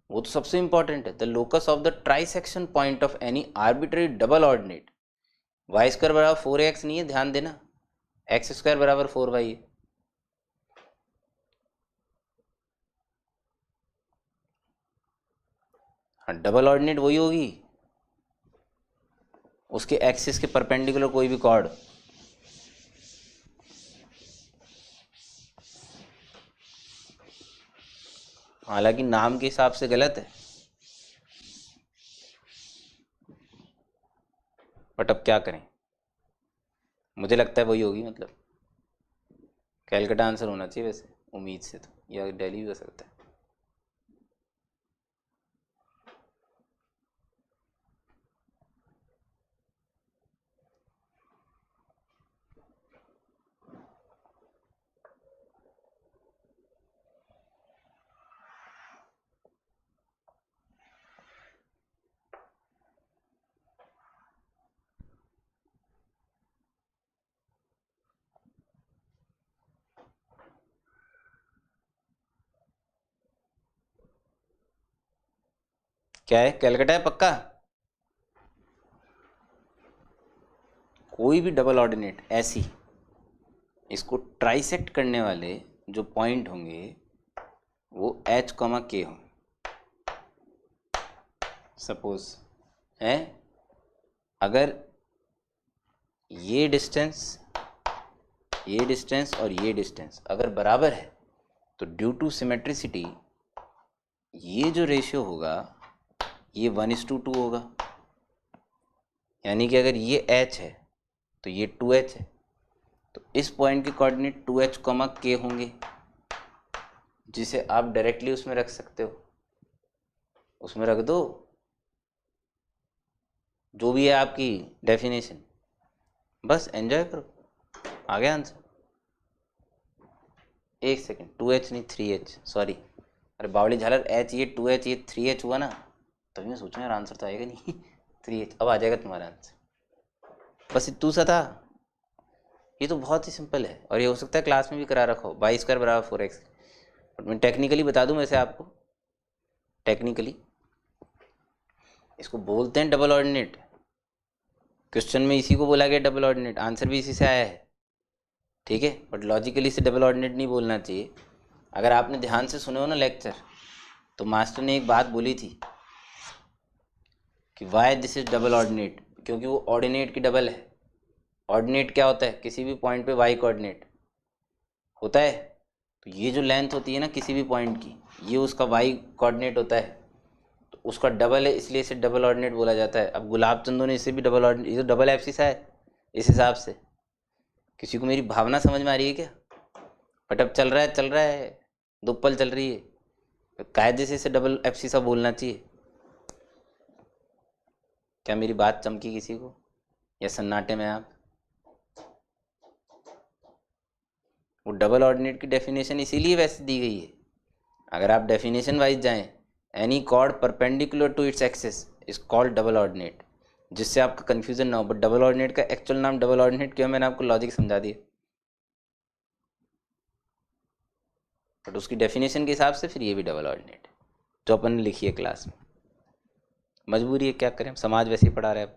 वो तो सबसे इंपॉर्टेंट है। The locus of the trisection point of any arbitrary double ordinate. Y square बराबर 4x नहीं है, ध्यान देना, एक्स स्क्वायर बराबर 4y है। हाँ, डबल ऑर्डिनेट वही होगी, उसके एक्सिस के परपेंडिकुलर कोई भी कॉर्ड। हालांकि नाम के हिसाब से गलत है, बट अब क्या करें, मुझे लगता है वही होगी। मतलब कैलकाटा आंसर होना चाहिए वैसे, उम्मीद से तो, या दिल्ली भी हो सकता है। क्या है, कैलकाटा है पक्का? कोई भी डबल ऑर्डिनेट ऐसी, इसको ट्राइसेक्ट करने वाले जो पॉइंट होंगे वो h, k हों। सपोज है, अगर ये डिस्टेंस और ये डिस्टेंस अगर बराबर है तो ड्यू टू सिमेट्रिसिटी ये जो रेशियो होगा ये 1:2 होगा। यानी कि अगर ये h है तो ये 2h है, तो इस पॉइंट के कोऑर्डिनेट 2h, k होंगे, जिसे आप डायरेक्टली उसमें रख सकते हो। उसमें रख दो, जो भी है आपकी डेफिनेशन, बस एंजॉय करो। आ गया आंसर। एक सेकेंड, 2h नहीं 3h, सॉरी। अरे बावली झालर, h ये 2h ये 3h हुआ ना, तभी मैं सोचूं यार आंसर तो आएगा नहीं। 3h अब आ जाएगा तुम्हारा आंसर। बस इतू सा था, ये तो बहुत ही सिंपल है, और ये हो सकता है क्लास में भी करा रखो, वाई स्क्वायर बराबर 4x। बट मैं टेक्निकली बता दूं वैसे आपको, टेक्निकली इसको बोलते हैं डबल ऑर्डिनेट। क्वेश्चन में इसी को बोला गया डबल ऑर्डिनेट, आंसर भी इसी से आया है, ठीक है। बट लॉजिकली इसे डबल ऑर्डिनेट नहीं बोलना चाहिए। अगर आपने ध्यान से सुने हो ना लेक्चर, तो मास्टर ने एक बात बोली थी कि why this is double ordinate, क्योंकि वो ऑर्डिनेट की डबल है। ऑर्डिनेट क्या होता है, किसी भी पॉइंट पे वाई कोऑर्डिनेट होता है, तो ये जो लेंथ होती है ना किसी भी पॉइंट की, ये उसका वाई कोऑर्डिनेट होता है, तो उसका डबल है, इसलिए इसे डबल ऑर्डिनेट बोला जाता है। अब गुलाब चंदो ने इसे भी डबल ऑर्डिनेट, ये तो डबल एप्सिस है इस हिसाब से। किसी को मेरी भावना समझ में आ रही है क्या? बट अब चल रहा है, दुप्पल चल रही है, तो कायदे से इसे डबल एप्सिसा बोलना चाहिए। क्या मेरी बात चमकी किसी को, या सन्नाटे में आप? वो डबल ऑर्डिनेट की डेफिनेशन इसीलिए वैसे दी गई है। अगर आप डेफिनेशन वाइज जाएं, any chord perpendicular to its axis is called double ordinate, जिससे आपका कंफ्यूजन ना हो। बट डबल ऑर्डिनेट का एक्चुअल नाम डबल ऑर्डिनेट क्यों, मैंने आपको लॉजिक समझा दिया। बट उसकी डेफिनेशन के हिसाब से फिर ये भी डबल ऑर्डिनेट जो अपन ने लिखी है क्लास में। मजबूरी है, क्या करें, समाज वैसे ही पढ़ा रहे हैं।